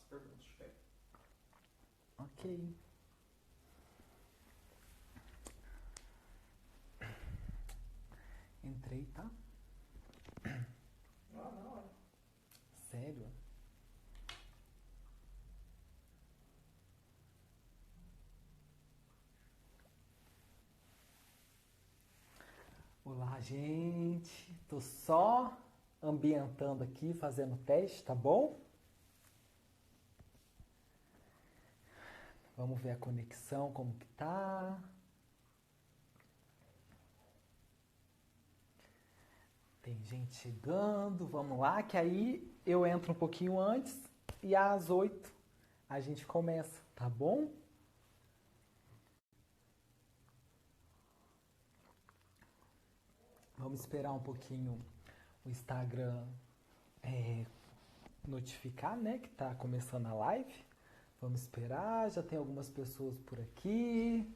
perguntas, ok? Ok. Entrei, tá? Não. Sério? Olá, gente. Tô só ambientando aqui, fazendo teste, tá bom? Vamos ver a conexão, como que tá. Tem gente chegando, vamos lá, que aí eu entro um pouquinho antes e às 8 a gente começa, tá bom? Vamos esperar um pouquinho o Instagram notificar, né, que tá começando a live. Vamos esperar, já tem algumas pessoas por aqui.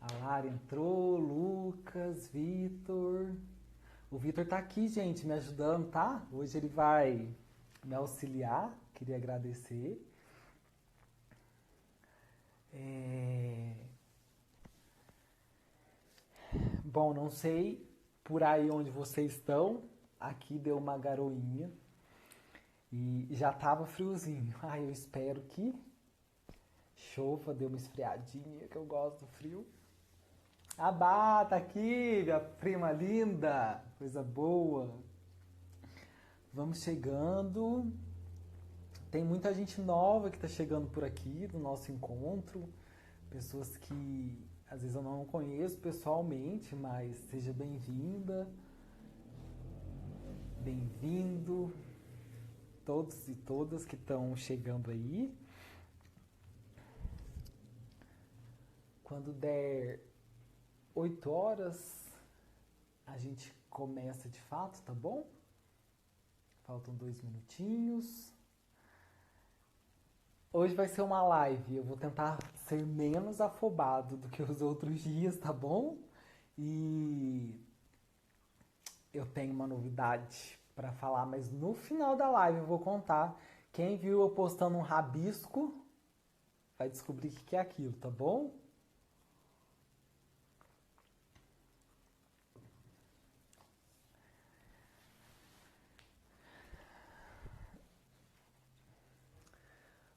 A Lara entrou, Lucas, Vitor. O Vitor tá aqui, gente, me ajudando, tá? Hoje ele vai me auxiliar, queria agradecer. Bom, não sei por aí onde vocês estão. Aqui deu uma garoinha e já tava friozinho. Ai, eu espero que chova, deu uma esfriadinha, que eu gosto do frio. A Bá tá aqui, minha prima linda, coisa boa. Vamos chegando. Tem muita gente nova que tá chegando por aqui do nosso encontro. Pessoas que às vezes eu não conheço pessoalmente, mas seja bem-vinda, bem-vindo, todos e todas que estão chegando aí. Quando der 8 horas, a gente começa de fato, tá bom? Faltam 2 minutinhos. Hoje vai ser uma live, eu vou tentar ser menos afobado do que os outros dias, tá bom? E eu tenho uma novidade para falar, mas no final da live eu vou contar. Quem viu eu postando um rabisco vai descobrir o que é aquilo, tá bom?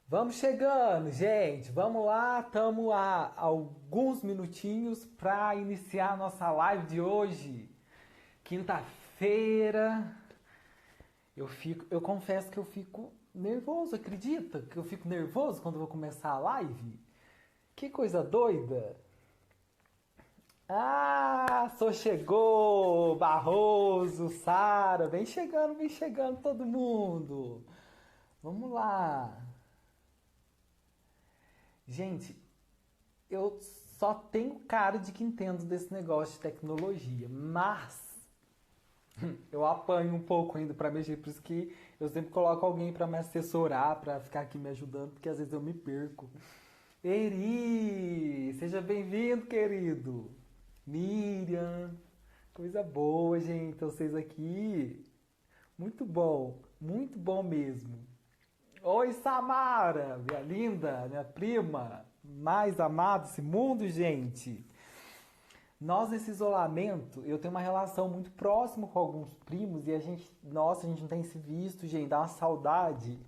Vamos chegando, gente. Vamos lá, estamos a alguns minutinhos para iniciar a nossa live de hoje. Quinta-feira. Eu confesso que eu fico nervoso, acredita? Que eu fico nervoso quando eu vou começar a live? Que coisa doida! Ah, só chegou! Barroso, Sara, vem chegando todo mundo! Vamos lá! Gente, eu só tenho cara de que entendo desse negócio de tecnologia, mas eu apanho um pouco ainda para mexer, por isso que eu sempre coloco alguém para me assessorar, para ficar aqui me ajudando, porque às vezes eu me perco. Eri, seja bem-vindo, querido. Miriam, coisa boa, gente, vocês aqui. Muito bom mesmo. Oi, Samara, minha linda, minha prima, mais amada desse mundo, gente. Nós, nesse isolamento, eu tenho uma relação muito próxima com alguns primos e a gente não tem se visto, gente, dá uma saudade.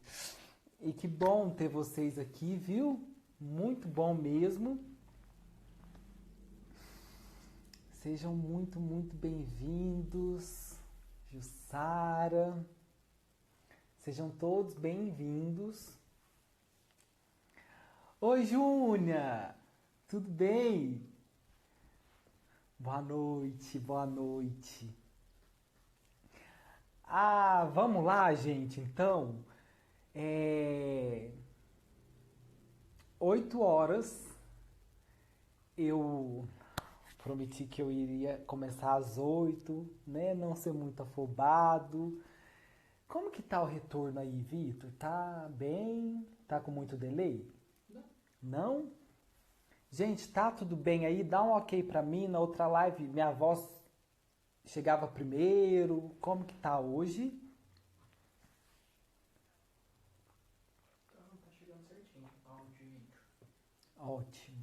E que bom ter vocês aqui, viu? Muito bom mesmo. Sejam muito bem-vindos. Jussara. Sejam todos bem-vindos. Oi, Júnia! Tudo bem? Boa noite, boa noite. Ah, vamos lá, gente, então. 8 horas eu prometi que eu iria começar às 8, né? Não ser muito afobado. Como que tá o retorno aí, Vitor? Tá bem? Tá com muito delay? Não. Não? Gente, tá tudo bem aí? Dá um ok pra mim. Na outra live, minha voz chegava primeiro. Como que tá hoje? Tá Ótimo.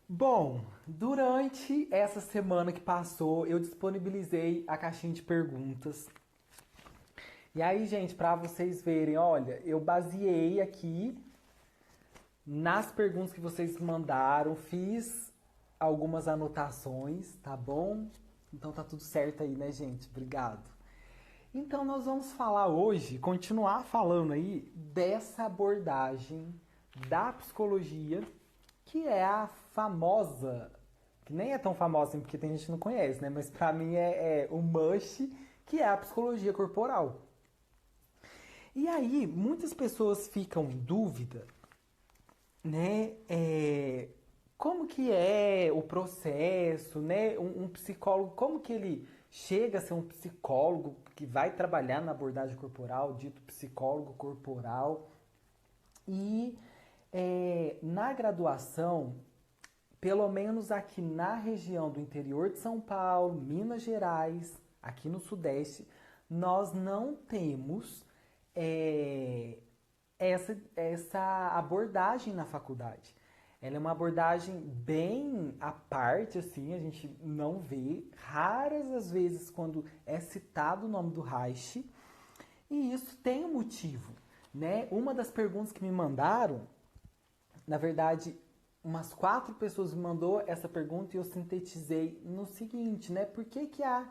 Bom, durante essa semana que passou, eu disponibilizei a caixinha de perguntas. E aí, gente, para vocês verem, olha, eu baseei aqui nas perguntas que vocês mandaram, fiz algumas anotações, tá bom? Então tá tudo certo aí, né, gente? Obrigado. Então nós vamos falar hoje, continuar falando aí dessa abordagem da psicologia, que é a famosa, que nem é tão famosa assim, porque tem gente que não conhece, né? Mas pra mim é o must, que é a psicologia corporal. E aí, muitas pessoas ficam em dúvida, né? Como que é o processo, né? Um psicólogo, como que ele chega a ser um psicólogo que vai trabalhar na abordagem corporal, dito psicólogo corporal. E na graduação, pelo menos aqui na região do interior de São Paulo, Minas Gerais, aqui no Sudeste, nós não temos essa abordagem na faculdade. Ela é uma abordagem bem à parte, assim, a gente não vê, raras as vezes quando é citado o nome do Reich, e isso tem um motivo, né? Uma das perguntas que me mandaram, na verdade, umas 4 pessoas me mandou essa pergunta e eu sintetizei no seguinte, né? Por que que a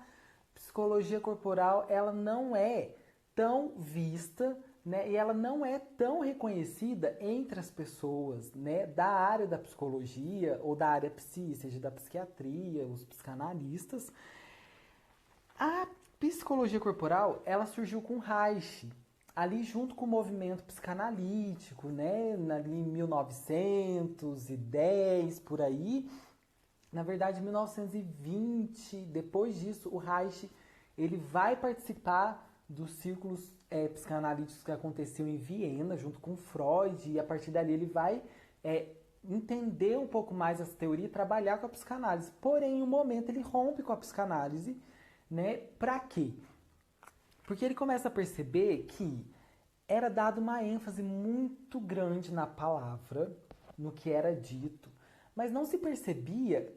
psicologia corporal, ela não é tão vista, né? E ela não é tão reconhecida entre as pessoas, né? Da área da psicologia ou da área psi, seja da psiquiatria, os psicanalistas. A psicologia corporal, ela surgiu com Reich, ali junto com o movimento psicanalítico, né? Ali em 1910, por aí. Na verdade, em 1920, depois disso, o Reich, ele vai participar dos círculos psicanalíticos que aconteciam em Viena, junto com Freud, e a partir dali ele vai entender um pouco mais essa teoria e trabalhar com a psicanálise. Porém, em um momento, ele rompe com a psicanálise, né? Pra quê? Porque ele começa a perceber que era dada uma ênfase muito grande na palavra, no que era dito, mas não se percebia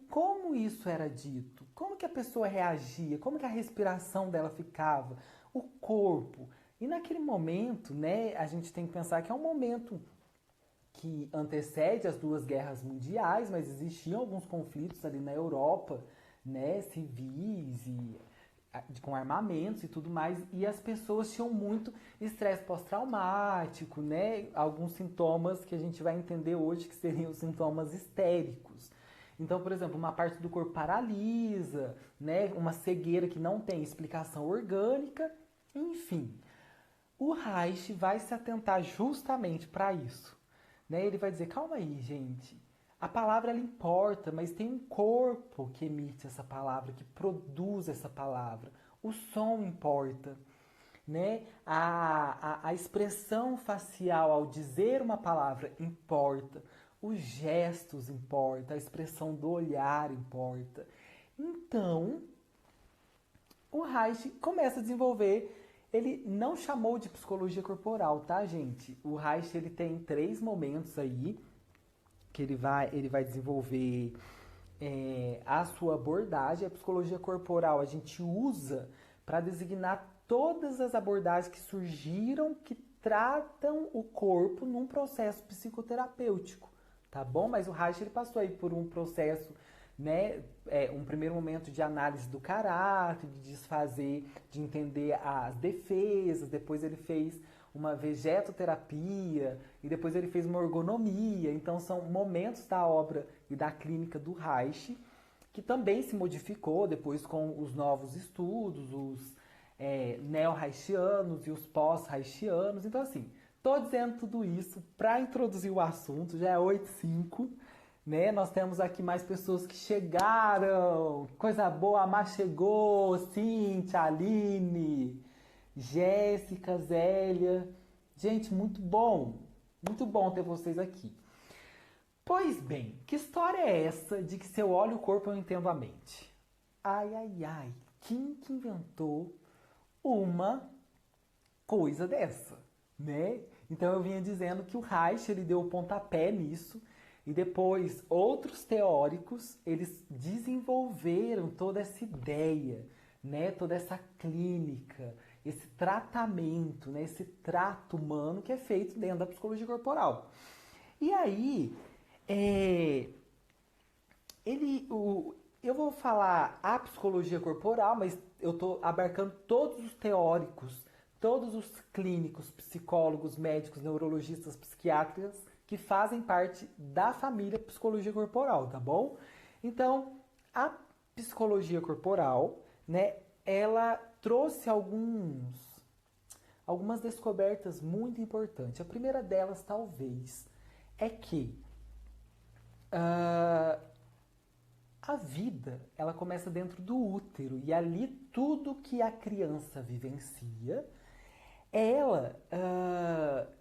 como isso era dito, como que a pessoa reagia, como que a respiração dela ficava, o corpo. E naquele momento, né, a gente tem que pensar que é um momento que antecede as 2 guerras mundiais, mas existiam alguns conflitos ali na Europa, né, civis e com armamentos e tudo mais, e as pessoas tinham muito estresse pós-traumático, né, alguns sintomas que a gente vai entender hoje que seriam os sintomas histéricos. Então, por exemplo, uma parte do corpo paralisa, né, uma cegueira que não tem explicação orgânica, enfim. O Reich vai se atentar justamente para isso, né? Ele vai dizer, calma aí, gente, a palavra ela importa, mas tem um corpo que emite essa palavra, que produz essa palavra. O som importa, né? A expressão facial ao dizer uma palavra importa. Os gestos importam, a expressão do olhar importa. Então, o Reich começa a desenvolver, ele não chamou de psicologia corporal, tá, gente? O Reich, ele tem 3 momentos aí, que ele vai desenvolver a sua abordagem. A psicologia corporal a gente usa para designar todas as abordagens que surgiram, que tratam o corpo num processo psicoterapêutico, tá bom? Mas o Reich, ele passou aí por um processo, né, um primeiro momento de análise do caráter, de desfazer, de entender as defesas, depois ele fez uma vegetoterapia e depois ele fez uma ergonomia. Então são momentos da obra e da clínica do Reich que também se modificou depois com os novos estudos, os neo-reichianos e os pós-reichianos. Então assim, tô dizendo tudo isso para introduzir o assunto, já é 8h05, né? Nós temos aqui mais pessoas que chegaram, coisa boa, a Má chegou, Cíntia, Aline, Jéssica, Zélia. Gente, muito bom ter vocês aqui. Pois bem, que história é essa de que se eu olho o corpo eu entendo a mente? Ai, ai, ai, quem que inventou uma coisa dessa, né? Então eu vinha dizendo que o Reich ele deu o pontapé nisso e depois outros teóricos eles desenvolveram toda essa ideia, né, toda essa clínica, esse tratamento, né, esse trato humano que é feito dentro da psicologia corporal. E aí, eu vou falar a psicologia corporal, mas eu estou abarcando todos os teóricos, todos os clínicos, psicólogos, médicos, neurologistas, psiquiatras que fazem parte da família psicologia corporal, tá bom? Então, a psicologia corporal, né, ela trouxe algumas descobertas muito importantes. A primeira delas, talvez, é que a vida ela começa dentro do útero e ali tudo que a criança vivencia,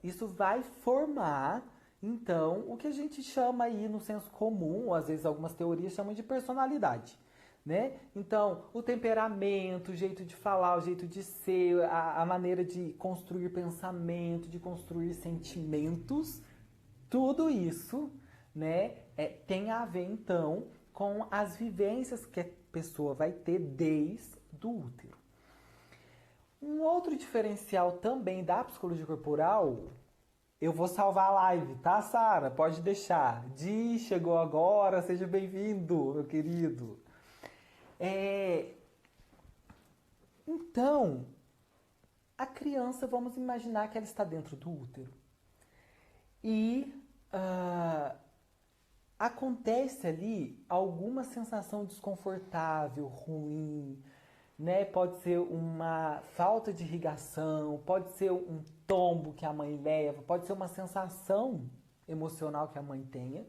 isso vai formar então o que a gente chama aí no senso comum, ou às vezes algumas teorias chamam de personalidade. Né? Então, o temperamento, o jeito de falar, o jeito de ser, a maneira de construir pensamento, de construir sentimentos, tudo isso, né, tem a ver, então, com as vivências que a pessoa vai ter desde o útero. Um outro diferencial também da psicologia corporal, eu vou salvar a live, tá, Sara? Pode deixar. Di, chegou agora, seja bem-vindo, meu querido. Então, a criança, vamos imaginar que ela está dentro do útero. E acontece ali alguma sensação desconfortável, ruim, né? Pode ser uma falta de irrigação, pode ser um tombo que a mãe leva, pode ser uma sensação emocional que a mãe tenha.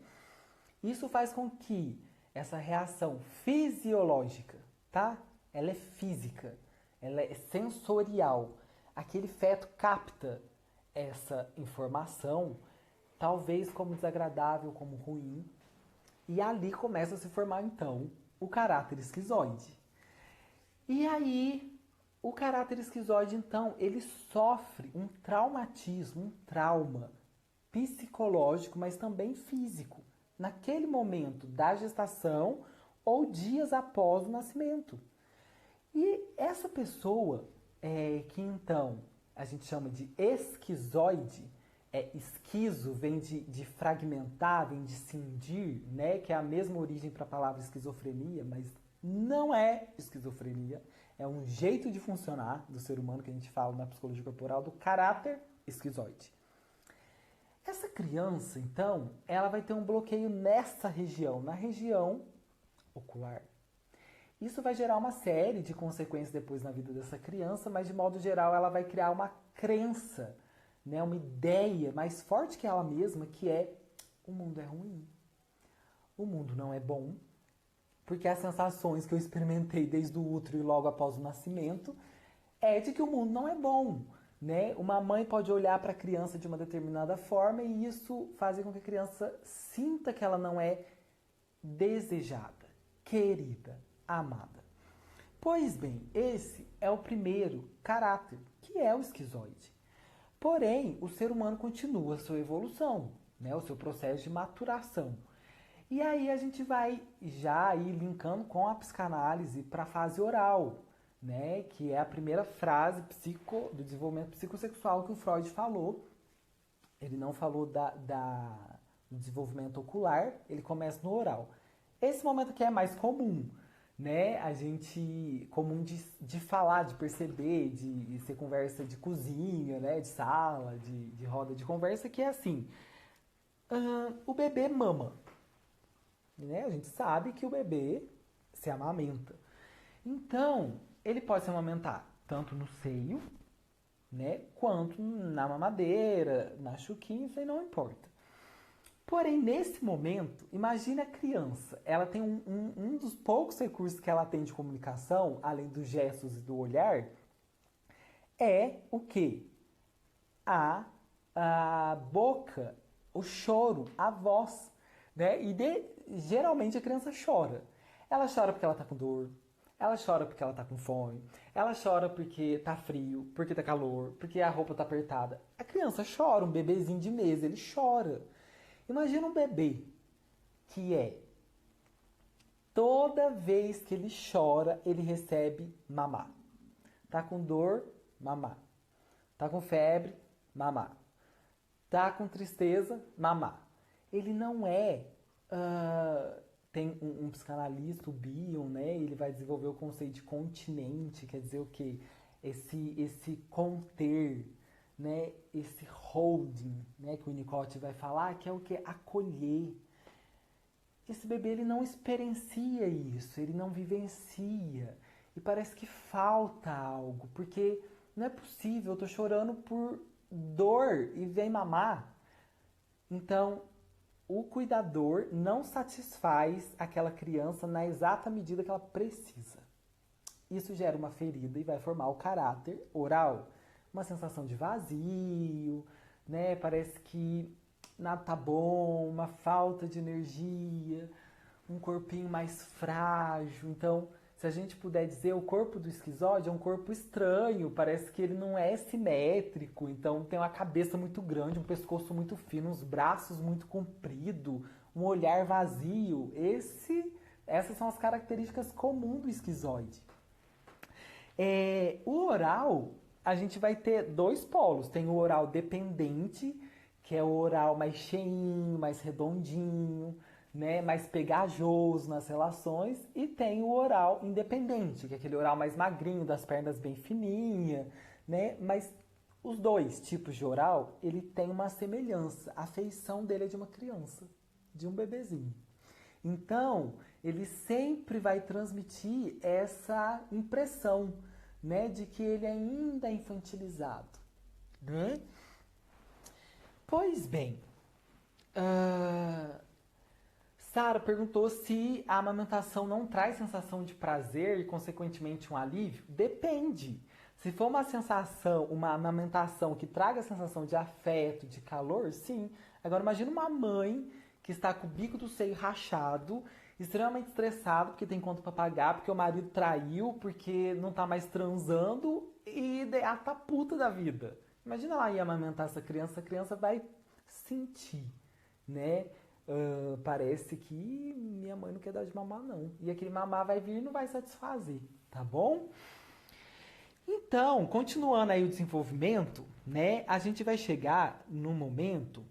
Isso faz com que essa reação fisiológica, tá? Ela é física, ela é sensorial. Aquele feto capta essa informação, talvez como desagradável, como ruim, e ali começa a se formar, então, o caráter esquizoide. E aí, o caráter esquizoide, então, ele sofre um traumatismo, um trauma psicológico, mas também físico, naquele momento da gestação ou dias após o nascimento. E essa pessoa, que então a gente chama de esquizoide, esquizo vem de fragmentar, vem de cindir, né? Que é a mesma origem para a palavra esquizofrenia, mas não é esquizofrenia. É um jeito de funcionar do ser humano que a gente fala na psicologia corporal do caráter esquizoide. Essa criança, então, ela vai ter um bloqueio nessa região, na região ocular. Isso vai gerar uma série de consequências depois na vida dessa criança, mas de modo geral ela vai criar uma crença, né, uma ideia mais forte que ela mesma, que é: o mundo é ruim, o mundo não é bom, porque as sensações que eu experimentei desde o útero e logo após o nascimento é de que o mundo não é bom. Né? Uma mãe pode olhar para a criança de uma determinada forma e isso faz com que a criança sinta que ela não é desejada, querida, amada. Pois bem, esse é o primeiro caráter, que é o esquizoide. Porém, o ser humano continua a sua evolução, né? O seu processo de maturação. E aí a gente vai já ir linkando com a psicanálise para a fase oral, né? Que é a primeira frase do desenvolvimento psicossexual que o Freud falou. Ele não falou do desenvolvimento ocular, ele começa no oral. Esse momento que é mais comum, né? A gente, comum de falar, de perceber, de ser conversa de cozinha, né? De sala, de roda de conversa, que é assim: o bebê mama, né? A gente sabe que o bebê se amamenta. Então, ele pode se amamentar tanto no seio, né? Quanto na mamadeira, na chuquinha, isso aí não importa. Porém, nesse momento, imagine a criança. Ela tem um dos poucos recursos que ela tem de comunicação, além dos gestos e do olhar, é o quê? A boca, o choro, a voz. Né? Geralmente a criança chora. Ela chora porque ela está com dor. Ela chora porque ela tá com fome. Ela chora porque tá frio, porque tá calor, porque a roupa tá apertada. A criança chora, um bebezinho de mês, ele chora. Imagina um bebê que toda vez que ele chora, ele recebe mamar. Tá com dor, mamar. Tá com febre, mamar. Tá com tristeza, mamar. Ele não é. Tem um psicanalista, o Bion, né? Ele vai desenvolver o conceito de continente, quer dizer o quê? Esse conter, né? Esse holding, né? Que o Winnicott vai falar, que é o quê? Acolher. Esse bebê, ele não experiencia isso, ele não vivencia. E parece que falta algo, porque não é possível, eu tô chorando por dor e vem mamar. Então, o cuidador não satisfaz aquela criança na exata medida que ela precisa. Isso gera uma ferida e vai formar o caráter oral. Uma sensação de vazio, né? Parece que nada tá bom, uma falta de energia, um corpinho mais frágil. Então, se a gente puder dizer, o corpo do esquizoide é um corpo estranho, parece que ele não é simétrico, então tem uma cabeça muito grande, um pescoço muito fino, uns braços muito compridos, um olhar vazio. Essas são as características comuns do esquizoide. O oral, a gente vai ter dois polos. Tem o oral dependente, que é o oral mais cheinho, mais redondinho, né, mais pegajoso nas relações, e tem o oral independente, que é aquele oral mais magrinho, das pernas bem fininhas, né? Mas os dois tipos de oral, ele tem uma semelhança. A feição dele é de uma criança, de um bebezinho. Então, ele sempre vai transmitir essa impressão, né, de que ele ainda é infantilizado, né? Pois bem, Sara perguntou se a amamentação não traz sensação de prazer e, consequentemente, um alívio. Depende. Se for uma sensação, uma amamentação que traga a sensação de afeto, de calor, sim. Agora, imagina uma mãe que está com o bico do seio rachado, extremamente estressado porque tem conta para pagar, porque o marido traiu, porque não tá mais transando e ela tá puta da vida. Imagina lá ir amamentar essa criança, a criança vai sentir, né? Parece que minha mãe não quer dar de mamar, não. E aquele mamar vai vir e não vai satisfazer, tá bom? Então, continuando aí o desenvolvimento, né? A gente vai chegar num momento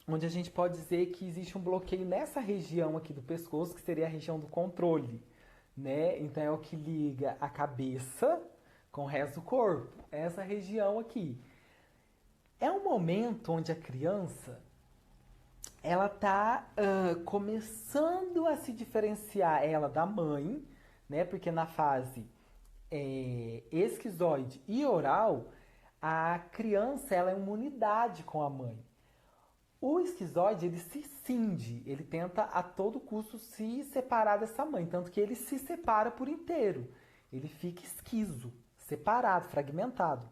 onde a gente pode dizer que existe um bloqueio nessa região aqui do pescoço, que seria a região do controle, né? Então, é o que liga a cabeça com o resto do corpo. Essa região aqui. É um momento onde a criança ela tá começando a se diferenciar ela da mãe, né? Porque na fase esquizoide e oral, a criança ela é uma unidade com a mãe. O esquizoide, ele se cinge, ele tenta a todo custo se separar dessa mãe, tanto que ele se separa por inteiro. Ele fica esquizo, separado, fragmentado.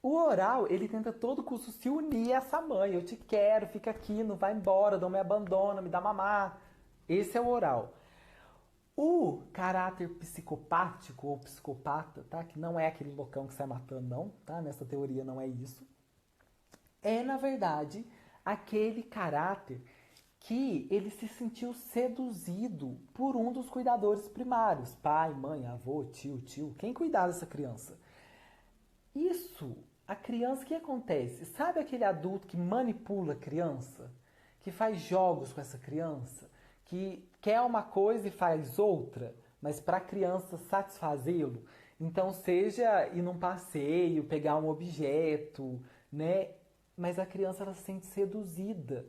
O oral, ele tenta a todo custo se unir a essa mãe. Eu te quero, fica aqui, não vai embora, não me abandona, me dá mamar. Esse é o oral. O caráter psicopático ou psicopata, tá? Que não é aquele loucão que sai matando, não, tá? Nessa teoria não é isso. É, na verdade, aquele caráter que ele se sentiu seduzido por um dos cuidadores primários. Pai, mãe, avô, tio. Quem cuidar dessa criança? Isso, a criança, o que acontece? Sabe aquele adulto que manipula a criança? Que faz jogos com essa criança? Que quer uma coisa e faz outra, mas para a criança satisfazê-lo? Então, seja ir num passeio, pegar um objeto, né? Mas a criança, ela se sente seduzida.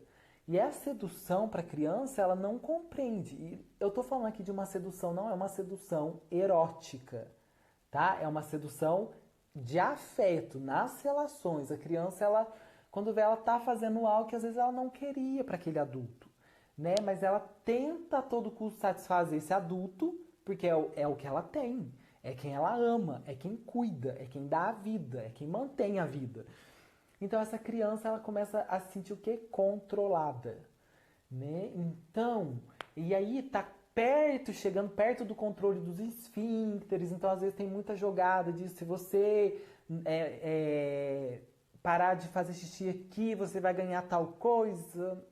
E a sedução para a criança, ela não compreende. E eu tô falando aqui de uma sedução, não é uma sedução erótica, tá? É uma sedução de afeto nas relações. A criança, ela, quando vê, ela tá fazendo algo que às vezes ela não queria para aquele adulto, né? Mas ela tenta a todo custo satisfazer esse adulto, porque é o que ela tem. É quem ela ama, é quem cuida, é quem dá a vida, é quem mantém a vida. Então essa criança, ela começa a se sentir o quê? Controlada, né? Então, e aí tá chegando perto do controle dos esfíncteres. Então, às vezes, tem muita jogada disso. Se você parar de fazer xixi aqui, você vai ganhar tal coisa.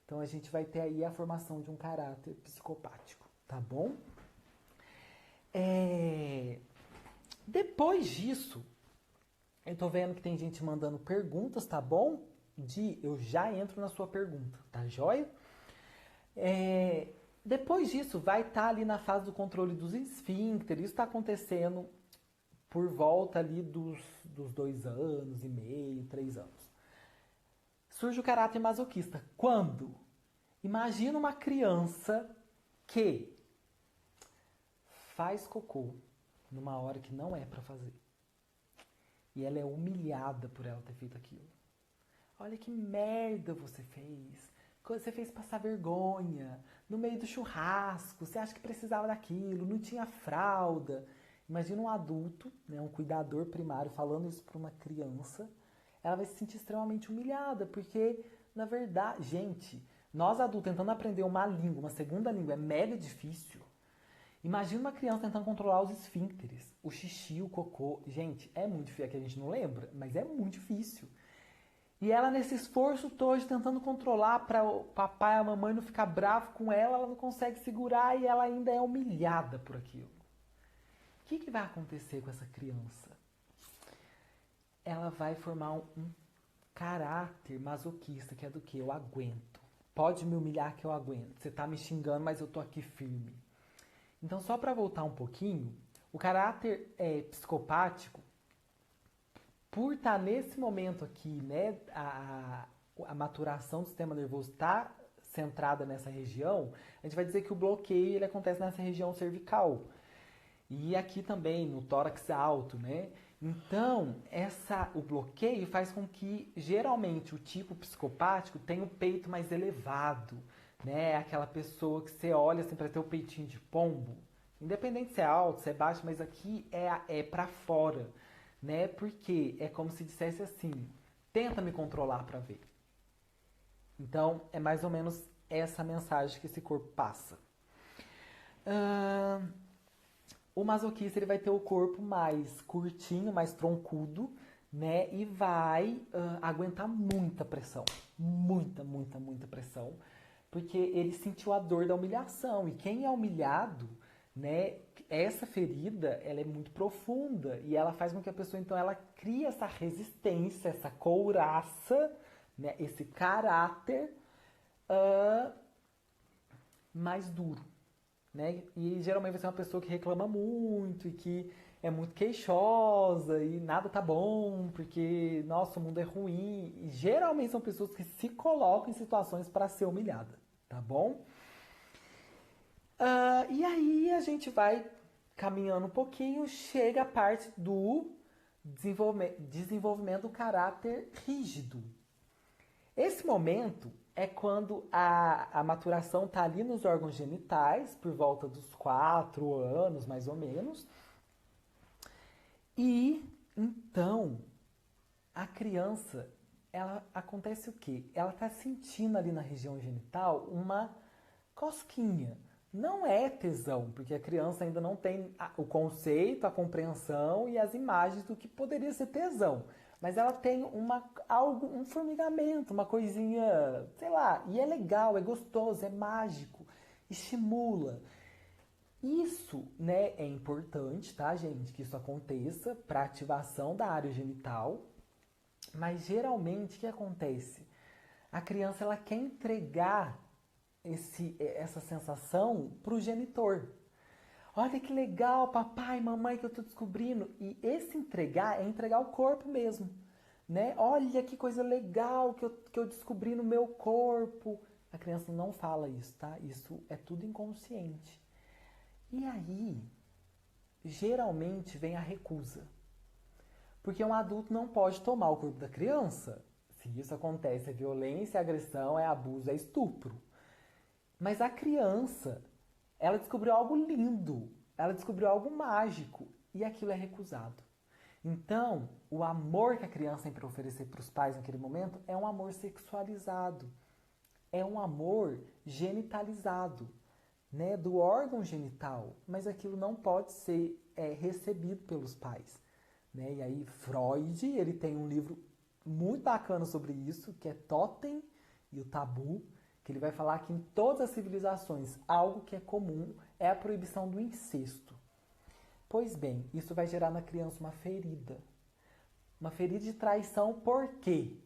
Então, a gente vai ter aí a formação de um caráter psicopático, tá bom? Depois disso, eu tô vendo que tem gente mandando perguntas, tá bom? Eu já entro na sua pergunta, tá joia? Depois disso, vai estar ali na fase do controle dos esfíncteres. Isso está acontecendo por volta ali dos 2 anos e meio, 3 anos. Surge o caráter masoquista. Quando? Imagina uma criança que faz cocô numa hora que não é para fazer. E ela é humilhada por ela ter feito aquilo. Olha que merda você fez. Você fez passar vergonha. No meio do churrasco, você acha que precisava daquilo, não tinha fralda. Imagina um adulto, né, um cuidador primário falando isso para uma criança. Ela vai se sentir extremamente humilhada, porque, na verdade, gente, nós adultos tentando aprender uma língua, uma segunda língua, é mega difícil. Imagina uma criança tentando controlar os esfíncteres, o xixi, o cocô. Gente, é muito difícil, é que a gente não lembra, mas é muito difícil. E ela, nesse esforço todo, tentando controlar para o papai e a mamãe não ficar bravo com ela, ela não consegue segurar e ela ainda é humilhada por aquilo. O que vai acontecer com essa criança? Ela vai formar um caráter masoquista, que é do que? Eu aguento. Pode me humilhar que eu aguento. Você tá me xingando, mas eu tô aqui firme. Então, só para voltar um pouquinho, o caráter psicopático, por estar nesse momento aqui, né, a maturação do sistema nervoso está centrada nessa região, a gente vai dizer que o bloqueio ele acontece nessa região cervical. E aqui também, no tórax alto, né? Então, o bloqueio faz com que, geralmente, o tipo psicopático tenha o peito mais elevado, né? Aquela pessoa que você olha assim para ter o peitinho de pombo. Independente se é alto, se é baixo, mas aqui é para fora, né? Porque é como se dissesse assim, tenta me controlar para ver. Então, é mais ou menos essa mensagem que esse corpo passa. O masoquista ele vai ter o corpo mais curtinho, mais troncudo, né? E vai aguentar muita pressão. Muita, muita, muita pressão. Porque ele sentiu a dor da humilhação. E quem é humilhado, né? Essa ferida, ela é muito profunda. E ela faz com que a pessoa, então, ela cria essa resistência, essa couraça, né? Esse caráter mais duro. Né? E geralmente vai ser uma pessoa que reclama muito e que é muito queixosa e nada tá bom porque, nossa, o mundo é ruim. E geralmente são pessoas que se colocam em situações para ser humilhada, tá bom? E aí a gente vai caminhando um pouquinho, chega a parte do desenvolvimento do caráter rígido. Esse momento é quando a maturação está ali nos órgãos genitais, por volta dos 4 anos, mais ou menos. E, então, a criança, ela acontece o quê? Ela está sentindo ali na região genital uma cosquinha. Não é tesão, porque a criança ainda não tem o conceito, a compreensão e as imagens do que poderia ser tesão. Mas ela tem um formigamento, uma coisinha, sei lá, e é legal, é gostoso, é mágico, estimula. Isso, né, é importante, tá, gente, que isso aconteça para ativação da área genital. Mas geralmente o que acontece? A criança ela quer entregar essa sensação para o genitor. Olha que legal, papai, mamãe, que eu estou descobrindo. E esse entregar é entregar o corpo mesmo. Né? Olha que coisa legal que eu descobri no meu corpo. A criança não fala isso, tá? Isso é tudo inconsciente. E aí, geralmente vem a recusa. Porque um adulto não pode tomar o corpo da criança. Se isso acontece, é violência, é agressão, é abuso, é estupro. Mas a criança, ela descobriu algo lindo, ela descobriu algo mágico e aquilo é recusado. Então, o amor que a criança tem para oferecer para os pais naquele momento é um amor sexualizado, é um amor genitalizado, né, do órgão genital, mas aquilo não pode ser recebido pelos pais, né? E aí Freud, ele tem um livro muito bacana sobre isso, que é Totem e o Tabu, que ele vai falar que em todas as civilizações algo que é comum é a proibição do incesto. Pois bem, isso vai gerar na criança uma ferida. Uma ferida de traição, por quê?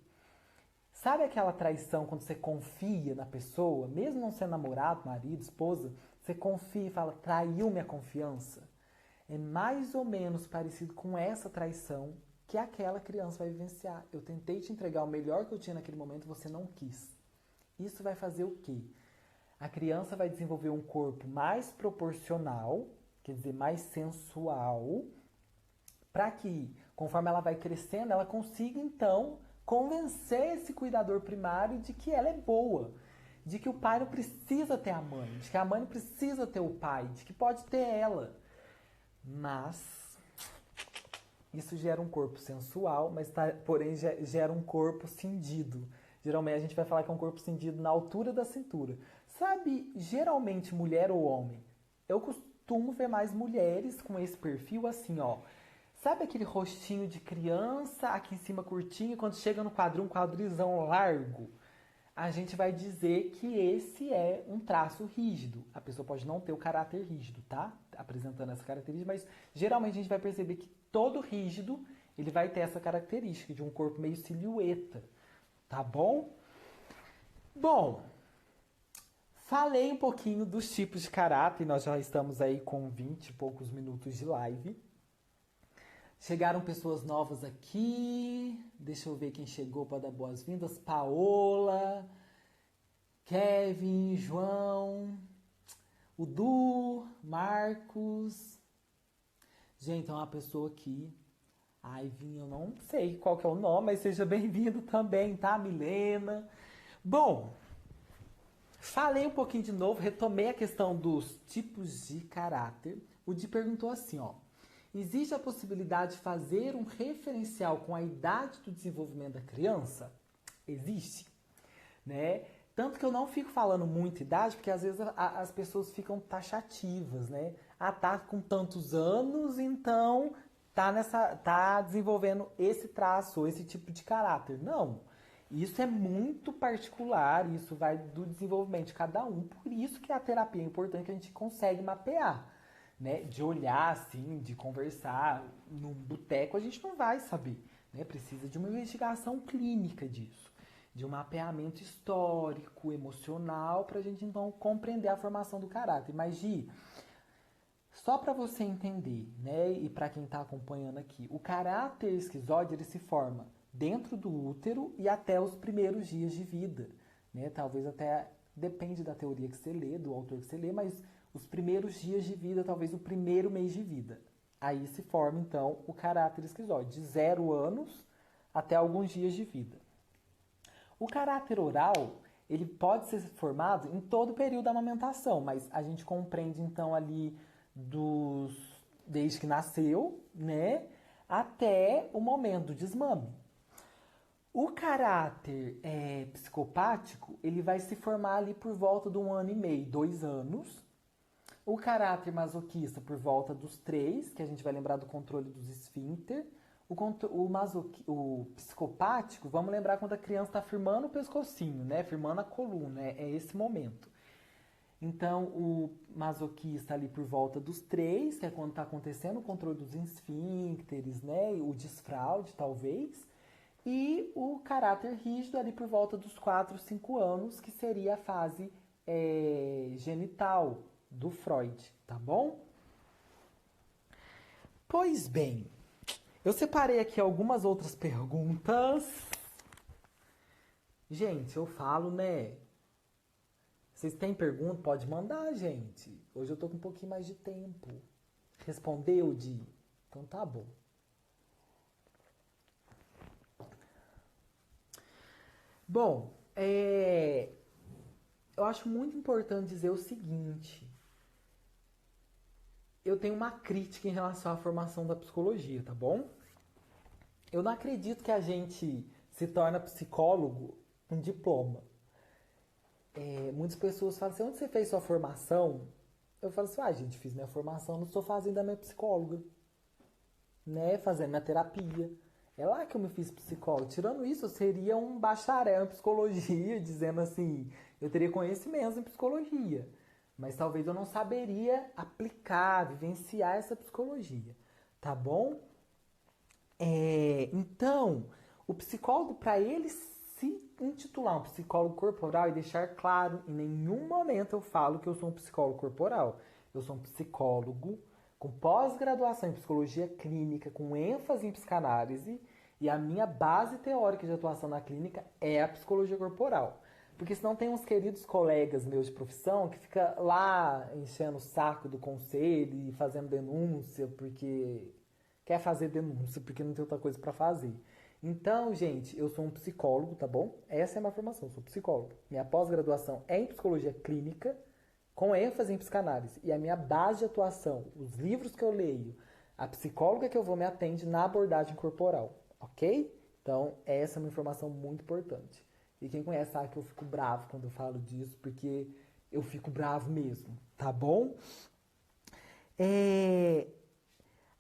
Sabe aquela traição quando você confia na pessoa, mesmo não sendo namorado, marido, esposa, você confia e fala, traiu minha confiança? É mais ou menos parecido com essa traição que aquela criança vai vivenciar. Eu tentei te entregar o melhor que eu tinha naquele momento, você não quis. Isso vai fazer o quê? A criança vai desenvolver um corpo mais proporcional, quer dizer, mais sensual, para que, conforme ela vai crescendo, ela consiga, então, convencer esse cuidador primário de que ela é boa, de que o pai não precisa ter a mãe, de que a mãe não precisa ter o pai, de que pode ter ela. Mas isso gera um corpo sensual, mas porém gera um corpo cindido. Geralmente a gente vai falar que é um corpo cindido na altura da cintura. Sabe, geralmente mulher ou homem, eu costumo ver mais mulheres com esse perfil assim, ó. Sabe aquele rostinho de criança, aqui em cima curtinho, e quando chega no quadril, um quadrizão largo? A gente vai dizer que esse é um traço rígido. A pessoa pode não ter o caráter rígido, tá? Apresentando essa característica, mas geralmente a gente vai perceber que todo rígido, ele vai ter essa característica de um corpo meio silhueta, tá bom? Bom, falei um pouquinho dos tipos de caráter, nós já estamos aí com 20 e poucos minutos de live. Chegaram pessoas novas aqui. Deixa eu ver quem chegou para dar boas-vindas. Paola, Kevin, João, o Du, Marcos. Gente, é uma pessoa aqui. Ivy, eu não sei qual que é o nome, mas seja bem-vindo também, tá, Milena? Bom, falei um pouquinho de novo, retomei a questão dos tipos de caráter. O Di perguntou assim, ó. Existe a possibilidade de fazer um referencial com a idade do desenvolvimento da criança? Existe, né? Tanto que eu não fico falando muito idade, porque às vezes as pessoas ficam taxativas, né? Ah, tá com tantos anos, então tá desenvolvendo esse traço, esse tipo de caráter. Não. Isso é muito particular, isso vai do desenvolvimento de cada um. Por isso que a terapia é importante, que a gente consegue mapear. Né, de olhar assim, de conversar num boteco, a gente não vai saber, né? Precisa de uma investigação clínica disso, de um mapeamento histórico, emocional, para a gente então compreender a formação do caráter. Mas Gi, só para você entender, né, e para quem está acompanhando aqui, o caráter esquizoide ele se forma dentro do útero e até os primeiros dias de vida, né? Talvez até depende da teoria que você lê, do autor que você lê, mas os primeiros dias de vida, talvez o primeiro mês de vida. Aí se forma, então, o caráter esquizoide, de 0 anos até alguns dias de vida. O caráter oral, ele pode ser formado em todo o período da amamentação, mas a gente compreende, então, ali desde que nasceu, né, até o momento do desmame. O caráter psicopático, ele vai se formar ali por volta de 1 ano e meio, 2 anos. O caráter masoquista por volta dos 3, que a gente vai lembrar do controle dos esfíncter. O psicopático, vamos lembrar quando a criança está firmando o pescocinho, né? Firmando a coluna, é esse momento. Então, o masoquista ali por volta dos 3, que é quando está acontecendo o controle dos esfíncteres, né? O desfraude, talvez. E o caráter rígido ali por volta dos 4, 5 anos, que seria a fase genital do Freud, tá bom? Pois bem, eu separei aqui algumas outras perguntas. Gente, eu falo, né? Vocês têm pergunta? Pode mandar, gente. Hoje eu tô com um pouquinho mais de tempo. Respondeu, Di? Então tá bom. Bom, eu acho muito importante dizer o seguinte. Eu tenho uma crítica em relação à formação da psicologia, tá bom? Eu não acredito que a gente se torna psicólogo com diploma. Muitas pessoas falam assim, onde você fez sua formação? Eu falo assim, gente, fiz minha formação, não estou fazendo a minha psicóloga, né? Fazendo minha terapia. É lá que eu me fiz psicólogo. Tirando isso, eu seria um bacharel em psicologia, dizendo assim, eu teria conhecimentos em psicologia. Mas talvez eu não saberia aplicar, vivenciar essa psicologia. Tá bom? Então, o psicólogo, para ele se intitular um psicólogo corporal e deixar claro, em nenhum momento eu falo que eu sou um psicólogo corporal. Eu sou um psicólogo com pós-graduação em psicologia clínica, com ênfase em psicanálise, e a minha base teórica de atuação na clínica é a psicologia corporal. Porque senão tem uns queridos colegas meus de profissão que fica lá enchendo o saco do conselho e fazendo denúncia porque quer fazer denúncia porque não tem outra coisa para fazer. Então, gente, eu sou um psicólogo, tá bom? Essa é a minha formação, eu sou psicólogo. Minha pós-graduação é em psicologia clínica, com ênfase em psicanálise. E a minha base de atuação, os livros que eu leio, a psicóloga que eu vou me atende na abordagem corporal, ok? Então, essa é uma informação muito importante. E quem conhece sabe que eu fico bravo quando eu falo disso, porque eu fico bravo mesmo, tá bom?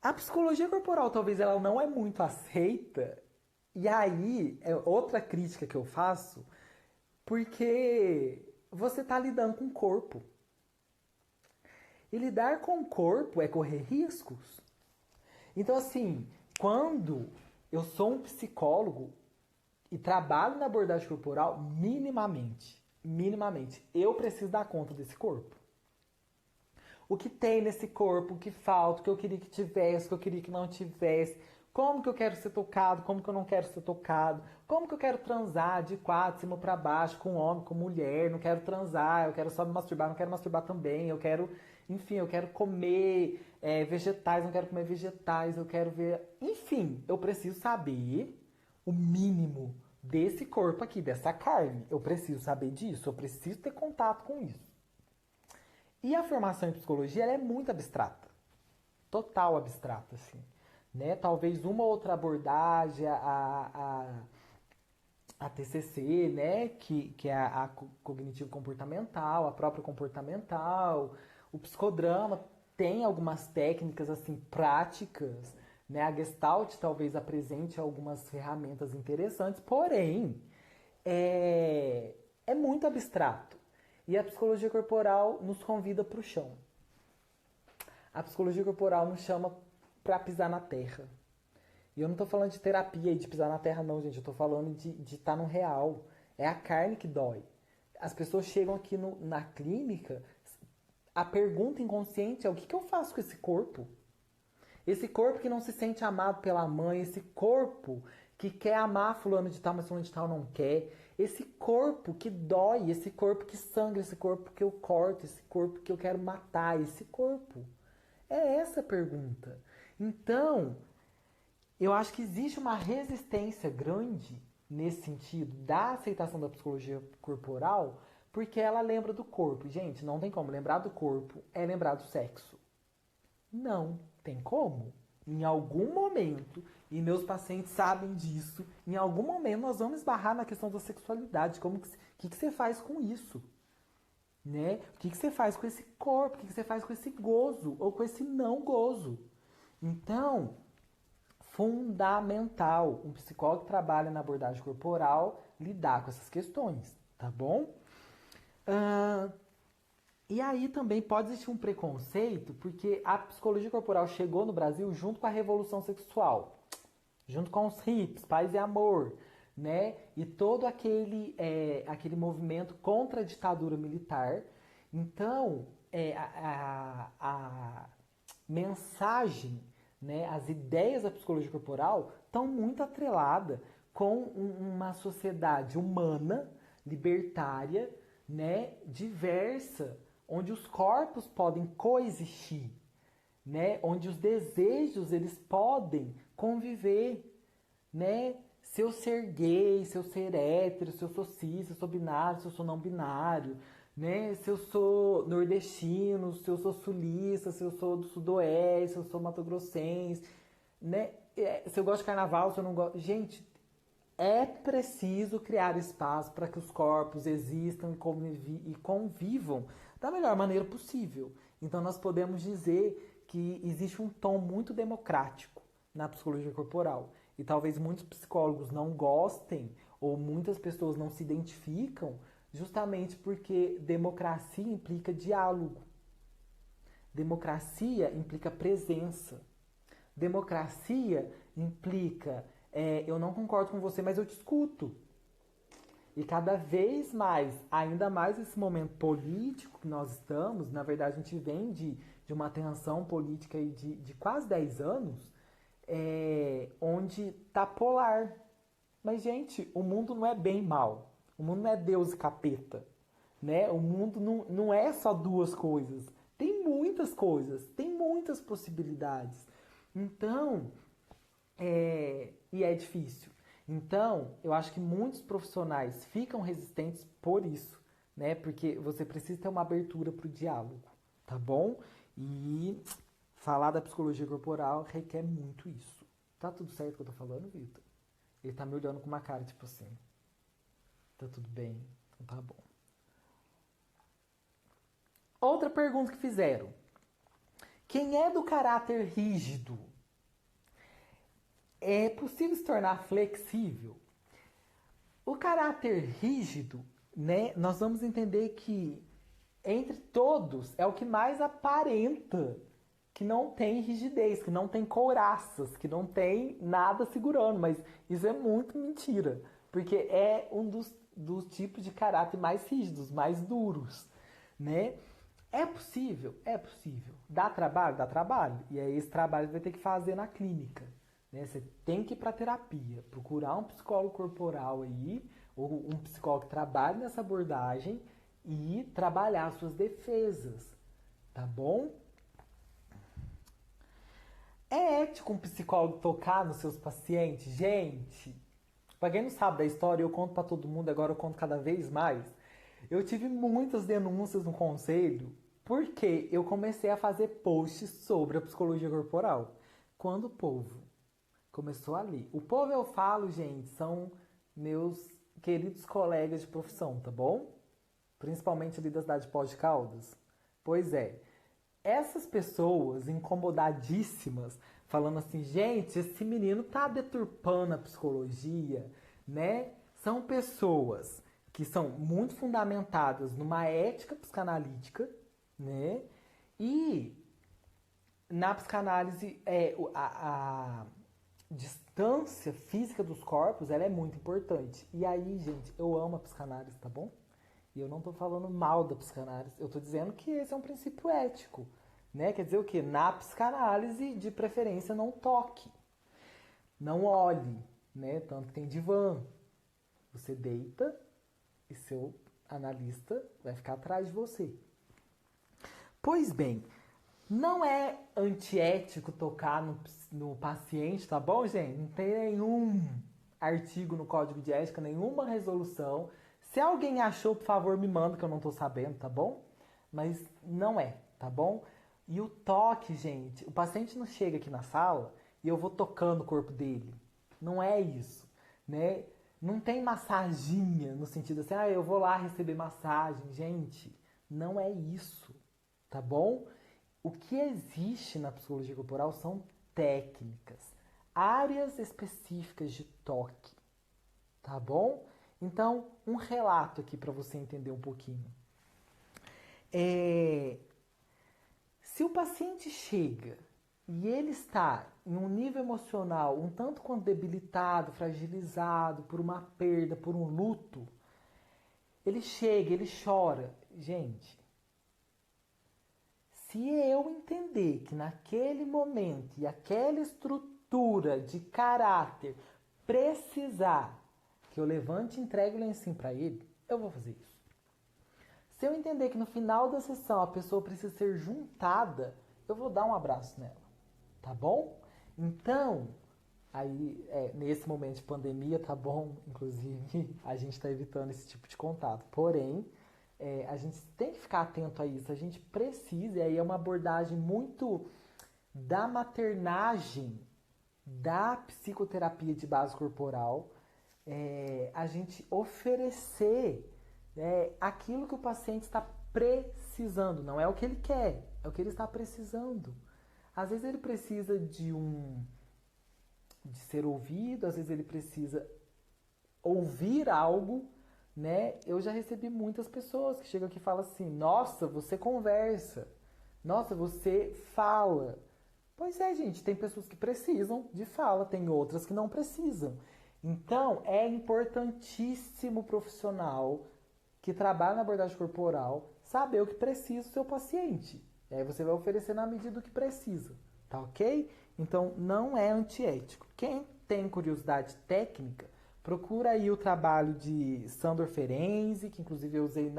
A psicologia corporal talvez ela não é muito aceita. E aí, é outra crítica que eu faço, porque você está lidando com o corpo. E lidar com o corpo é correr riscos. Então, assim, quando eu sou um psicólogo e trabalho na abordagem corporal, minimamente, eu preciso dar conta desse corpo. O que tem nesse corpo, o que falta, o que eu queria que tivesse, o que eu queria que não tivesse, como que eu quero ser tocado, como que eu não quero ser tocado, como que eu quero transar de quatro, de cima pra baixo, com homem, com mulher, não quero transar, eu quero só me masturbar, não quero masturbar também, eu quero, enfim, eu quero comer vegetais, não quero comer vegetais, eu quero ver, enfim, eu preciso saber o mínimo desse corpo aqui, dessa carne, eu preciso saber disso, eu preciso ter contato com isso. E a formação em psicologia ela é muito abstrata, total abstrata, assim. Né? Talvez uma outra abordagem, a TCC, né? que é a cognitivo-comportamental, a própria comportamental, o psicodrama tem algumas técnicas assim práticas, né? A Gestalt talvez apresente algumas ferramentas interessantes, porém é muito abstrato. E a psicologia corporal nos convida para o chão. A psicologia corporal nos chama para pisar na terra. E eu não tô falando de terapia e de pisar na terra, não, gente. Eu tô falando de estar no real. É a carne que dói. As pessoas chegam aqui na clínica, a pergunta inconsciente é: o que eu faço com esse corpo? Esse corpo que não se sente amado pela mãe, esse corpo que quer amar fulano de tal, mas fulano de tal não quer. Esse corpo que dói, esse corpo que sangra, esse corpo que eu corto, esse corpo que eu quero matar, esse corpo. É essa a pergunta. Então, eu acho que existe uma resistência grande nesse sentido da aceitação da psicologia corporal, porque ela lembra do corpo. Gente, não tem como lembrar do corpo é lembrar do sexo. Não tem como. Em algum momento, e meus pacientes sabem disso, em algum momento nós vamos esbarrar na questão da sexualidade. Como que você faz com isso? Né? O que você faz com esse corpo? O que você faz com esse gozo ou com esse não gozo? Então, fundamental um psicólogo que trabalha na abordagem corporal lidar com essas questões, tá bom? E aí também pode existir um preconceito, porque a psicologia corporal chegou no Brasil junto com a Revolução Sexual, junto com os hips, paz e amor, né? E todo aquele movimento contra a ditadura militar. Então, a mensagem, né, as ideias da psicologia corporal estão muito atreladas com uma sociedade humana, libertária, né, diversa, onde os corpos podem coexistir, né, onde os desejos eles podem conviver, né? Se eu ser gay, se eu ser hétero, se eu sou cis, se eu sou binário, se eu sou não binário, né? Se eu sou nordestino, se eu sou sulista, se eu sou do sudoeste, se eu sou matogrossense, né? Se eu gosto de carnaval, se eu não gosto... Gente, é preciso criar espaço para que os corpos existam e convivam da melhor maneira possível. Então nós podemos dizer que existe um tom muito democrático na psicologia corporal. E talvez muitos psicólogos não gostem ou muitas pessoas não se identificam justamente porque democracia implica diálogo. Democracia implica presença. Democracia implica eu não concordo com você, mas eu te escuto. E cada vez mais, ainda mais nesse momento político que nós estamos, na verdade a gente vem de uma tensão política aí de quase 10 anos, onde tá polar. Mas, gente, o mundo não é bem e mal. O mundo não é Deus e capeta. Né? O mundo não é só duas coisas. Tem muitas coisas, tem muitas possibilidades. Então, e é difícil. Então, eu acho que muitos profissionais ficam resistentes por isso, né? Porque você precisa ter uma abertura para o diálogo, tá bom? E falar da psicologia corporal requer muito isso. Tá tudo certo o que eu tô falando, Vitor? Ele tá me olhando com uma cara tipo assim. Tá tudo bem? Então tá bom. Outra pergunta que fizeram. Quem é do caráter rígido é possível se tornar flexível? O caráter rígido, né, nós vamos entender que entre todos é o que mais aparenta que não tem rigidez, que não tem couraças, que não tem nada segurando, mas isso é muito mentira, porque é um dos tipos de caráter mais rígidos, mais duros, né? É possível? É possível. Dá trabalho? Dá trabalho. E aí esse trabalho você vai ter que fazer na clínica. Né? Você tem que ir para terapia, procurar um psicólogo corporal aí, ou um psicólogo que trabalhe nessa abordagem e trabalhar as suas defesas, tá bom? É ético um psicólogo tocar nos seus pacientes? Gente, pra quem não sabe da história, eu conto pra todo mundo, agora eu conto cada vez mais. Eu tive muitas denúncias no conselho porque eu comecei a fazer posts sobre a psicologia corporal. Quando o povo começou ali. O povo eu falo, gente, são meus queridos colegas de profissão, tá bom? Principalmente ali da cidade de Pós de Caldas. Pois é. Essas pessoas incomodadíssimas, falando assim, gente, esse menino tá deturpando a psicologia, né? São pessoas que são muito fundamentadas numa ética psicanalítica, né? E na psicanálise, a distância física dos corpos, ela é muito importante. E aí, gente, eu amo a psicanálise, tá bom? E eu não tô falando mal da psicanálise, eu tô dizendo que esse é um princípio ético, né? Quer dizer o quê? Na psicanálise, de preferência, não toque, não olhe, né? Tanto que tem divã. Você deita e seu analista vai ficar atrás de você. Pois bem, não é antiético tocar no paciente, tá bom, gente? Não tem nenhum artigo no Código de Ética, nenhuma resolução. Se alguém achou, por favor, me manda que eu não tô sabendo, tá bom? Mas não é, tá bom? E o toque, gente, o paciente não chega aqui na sala e eu vou tocando o corpo dele. Não é isso, né? Não tem massaginha no sentido assim, eu vou lá receber massagem. Gente, não é isso, tá bom? O que existe na psicologia corporal são técnicas, áreas específicas de toque, tá bom? Então, um relato aqui para você entender um pouquinho. Se o paciente chega e ele está em um nível emocional um tanto quanto debilitado, fragilizado por uma perda, por um luto, ele chega, ele chora. Gente, se eu entender que naquele momento e aquela estrutura de caráter precisar que eu levante e entregue o lencinho para ele, eu vou fazer isso. Se eu entender que no final da sessão a pessoa precisa ser juntada, eu vou dar um abraço nela, tá bom? Então, aí nesse momento de pandemia, tá bom? Inclusive, a gente está evitando esse tipo de contato. Porém, a gente tem que ficar atento a isso. A gente precisa, e aí é uma abordagem muito da maternagem, da psicoterapia de base corporal, a gente oferecer aquilo que o paciente está precisando. Não é o que ele quer, é o que ele está precisando. Às vezes ele precisa de ser ouvido, às vezes ele precisa ouvir algo, né? Eu já recebi muitas pessoas que chegam aqui e falam assim: nossa, você conversa, nossa, você fala. Pois é, gente, tem pessoas que precisam de fala, tem outras que não precisam. Então, é importantíssimo o profissional que trabalha na abordagem corporal saber o que precisa o seu paciente. E aí você vai oferecer na medida do que precisa, tá ok? Então, não é antiético. Quem tem curiosidade técnica, procura aí o trabalho de Sandor Ferenczi, que inclusive eu usei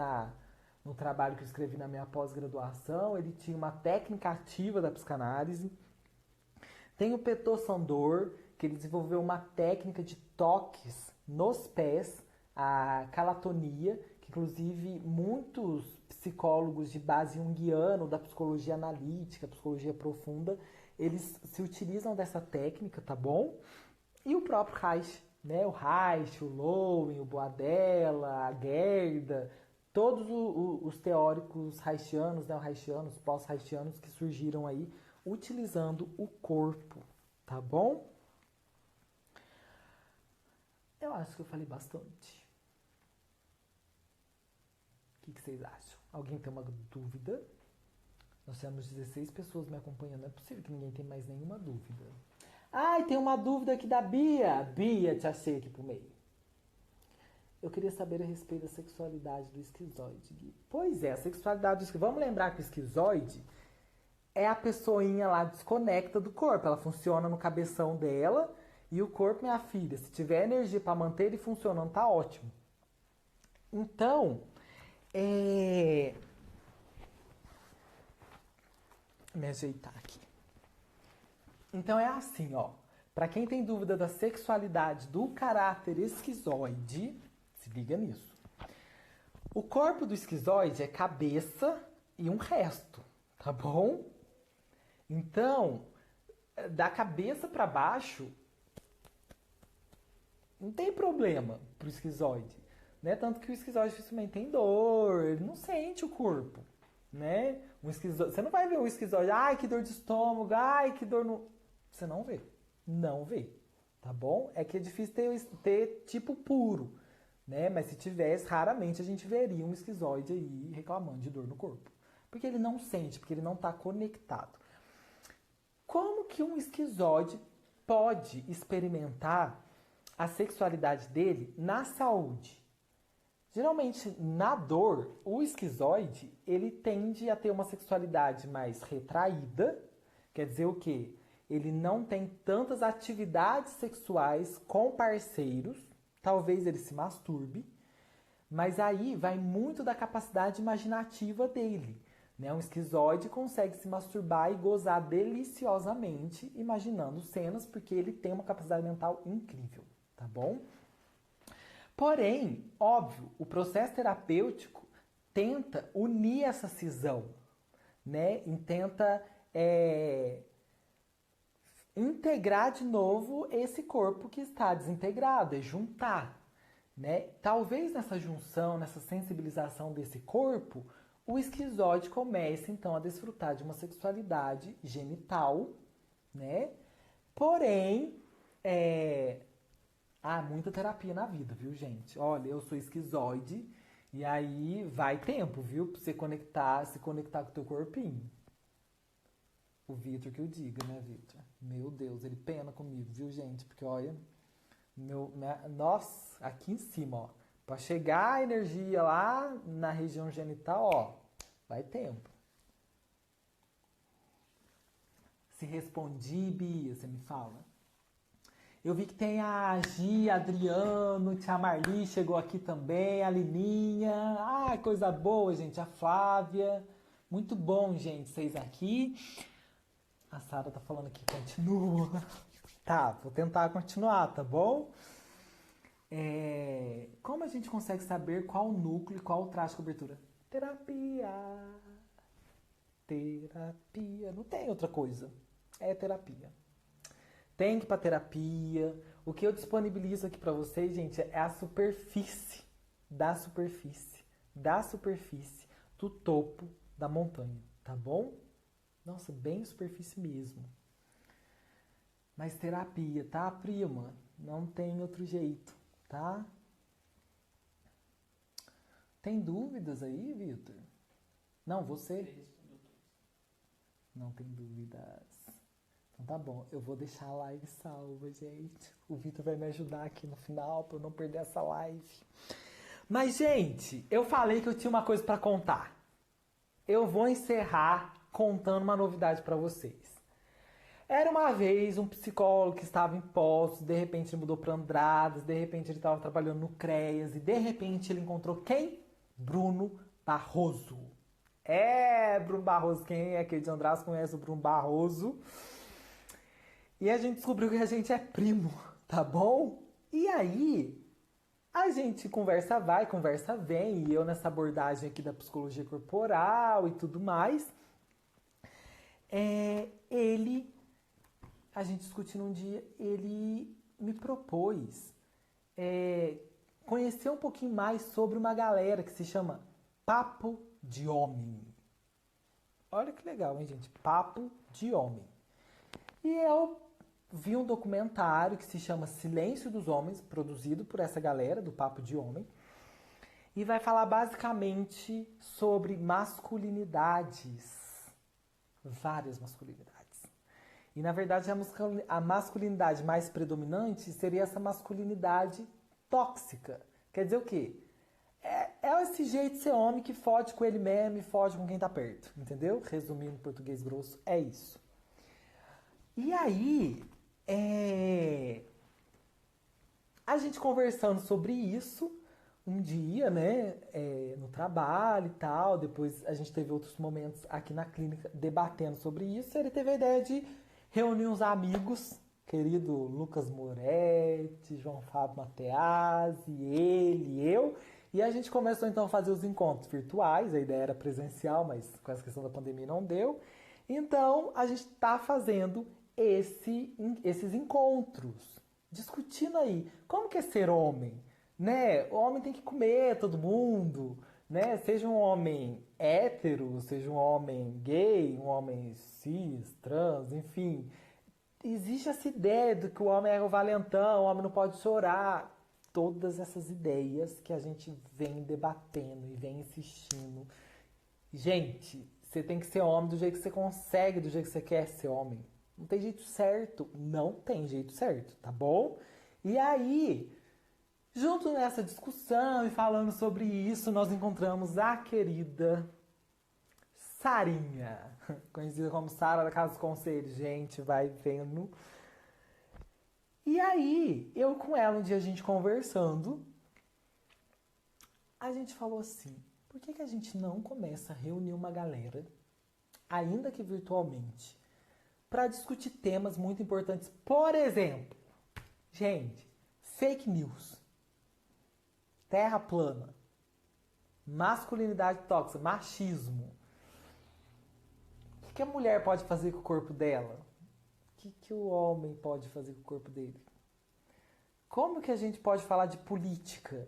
no trabalho que eu escrevi na minha pós-graduação. Ele tinha uma técnica ativa da psicanálise. Tem o Petor Sandor, que ele desenvolveu uma técnica de toques nos pés, a calatonia, que inclusive muitos psicólogos de base junguiana, da psicologia analítica, psicologia profunda, eles se utilizam dessa técnica, tá bom? E o próprio Reich, né? O Reich, o Lowen, o Boadella, a Gerda, todos os teóricos reichianos, neo-reichianos, pós-reichianos que surgiram aí utilizando o corpo, tá bom? Eu acho que eu falei bastante. O que vocês acham? Alguém tem uma dúvida? Nós temos 16 pessoas me acompanhando. Não é possível que ninguém tenha mais nenhuma dúvida. Ai, tem uma dúvida aqui da Bia. Bia, te achei aqui pro meio. Eu queria saber a respeito da sexualidade do esquizoide, Gui. Pois é, a sexualidade do esquizoide. Vamos lembrar que o esquizoide é a pessoinha lá desconecta do corpo. Ela funciona no cabeção dela e o corpo, minha filha, se tiver energia para manter ele funcionando, tá ótimo. Então, me ajeitar aqui. Então é assim, ó. Para quem tem dúvida da sexualidade do caráter esquizoide, se liga nisso. O corpo do esquizoide é cabeça e um resto, tá bom? Então, da cabeça para baixo, não tem problema pro esquizoide, né? Tanto que o esquizoide dificilmente tem dor, ele não sente o corpo, né? Você não vai ver um esquizoide, ai, que dor de estômago, ai, que dor no... Você não vê. Não vê, tá bom? É que é difícil ter tipo puro, né? Mas se tivesse, raramente a gente veria um esquizoide aí reclamando de dor no corpo. Porque ele não sente, porque ele não está conectado. Como que um esquizoide pode experimentar a sexualidade dele na saúde? Geralmente, na dor, o esquizoide, ele tende a ter uma sexualidade mais retraída. Quer dizer o quê? Ele não tem tantas atividades sexuais com parceiros. Talvez ele se masturbe. Mas aí vai muito da capacidade imaginativa dele, né? Um esquizoide consegue se masturbar e gozar deliciosamente imaginando cenas, porque ele tem uma capacidade mental incrível, tá bom? Porém, óbvio, o processo terapêutico tenta unir essa cisão, né? E tenta integrar de novo esse corpo que está desintegrado, é juntar, né? Talvez nessa junção, nessa sensibilização desse corpo, o esquizoide comece então a desfrutar de uma sexualidade genital, né? Porém, há muita terapia na vida, viu, gente? Olha, eu sou esquizoide e aí vai tempo, viu? Pra você se conectar com o teu corpinho. O Vitor que eu diga, né, Vitor? Meu Deus, ele pena comigo, viu, gente? Porque, olha, nossa, aqui em cima, ó. Pra chegar a energia lá na região genital, ó, vai tempo. Se respondi, Bia, você me fala. Eu vi que tem a Gi, Adriano, tia Marli chegou aqui também, a Lininha. Ai, coisa boa, gente. A Flávia. Muito bom, gente, vocês aqui. A Sara tá falando que continua. Tá, vou tentar continuar, tá bom? Como a gente consegue saber qual o núcleo e qual o traço de cobertura? Terapia. Terapia. Não tem outra coisa. É terapia. Tem que ir pra terapia. O que eu disponibilizo aqui pra vocês, gente, é a superfície da superfície da superfície do topo da montanha, tá bom? Nossa, bem superfície mesmo. Mas terapia, tá, prima? Não tem outro jeito, tá? Tem dúvidas aí, Vitor? Não, você? Não tem dúvidas. Então tá bom, eu vou deixar a live salva, gente. O Vitor vai me ajudar aqui no final pra eu não perder essa live. Mas, gente, eu falei que eu tinha uma coisa pra contar. Eu vou encerrar contando uma novidade pra vocês. Era uma vez um psicólogo que estava em Poços, de repente ele mudou para Andradas, de repente ele estava trabalhando no CREAS e de repente ele encontrou quem? Bruno Barroso. Bruno Barroso, quem é aqui de Andradas conhece o Bruno Barroso. E a gente descobriu que a gente é primo, tá bom? E aí, a gente conversa vai, conversa vem, e eu nessa abordagem aqui da psicologia corporal e tudo mais, a gente discutindo um dia, ele me propôs conhecer um pouquinho mais sobre uma galera que se chama Papo de Homem. Olha que legal, hein, gente? Papo de Homem. E eu vi um documentário que se chama Silêncio dos Homens, produzido por essa galera do Papo de Homem, e vai falar basicamente sobre masculinidades. Várias masculinidades. E na verdade a masculinidade mais predominante seria essa masculinidade tóxica. Quer dizer o quê? É esse jeito de ser homem que fode com ele mesmo e fode com quem tá perto. Entendeu? Resumindo em português grosso, é isso. E aí, a gente conversando sobre isso um dia, né, no trabalho e tal, depois a gente teve outros momentos aqui na clínica debatendo sobre isso, ele teve a ideia de reunir uns amigos, querido Lucas Moretti, João Fábio Mateazzi, ele, eu, e a gente começou então a fazer os encontros virtuais, a ideia era presencial, mas com essa questão da pandemia não deu, então a gente está fazendo esses encontros, discutindo aí, como que é ser homem? Né? O homem tem que comer todo mundo, né? Seja um homem hétero, seja um homem gay, um homem cis, trans, enfim. Existe essa ideia de que o homem é o valentão, o homem não pode chorar. Todas essas ideias que a gente vem debatendo e vem insistindo. Gente, você tem que ser homem do jeito que você consegue, do jeito que você quer ser homem. Não tem jeito certo. Não tem jeito certo, tá bom? E aí, junto nessa discussão e falando sobre isso, nós encontramos a querida Sarinha, conhecida como Sara da Casa dos Conselhos. Gente, vai vendo. E aí, eu com ela, um dia a gente conversando, a gente falou assim, por que a gente não começa a reunir uma galera, ainda que virtualmente, para discutir temas muito importantes? Por exemplo, gente, fake news. Terra plana, masculinidade tóxica, machismo. O que a mulher pode fazer com o corpo dela? O que o homem pode fazer com o corpo dele? Como que a gente pode falar de política?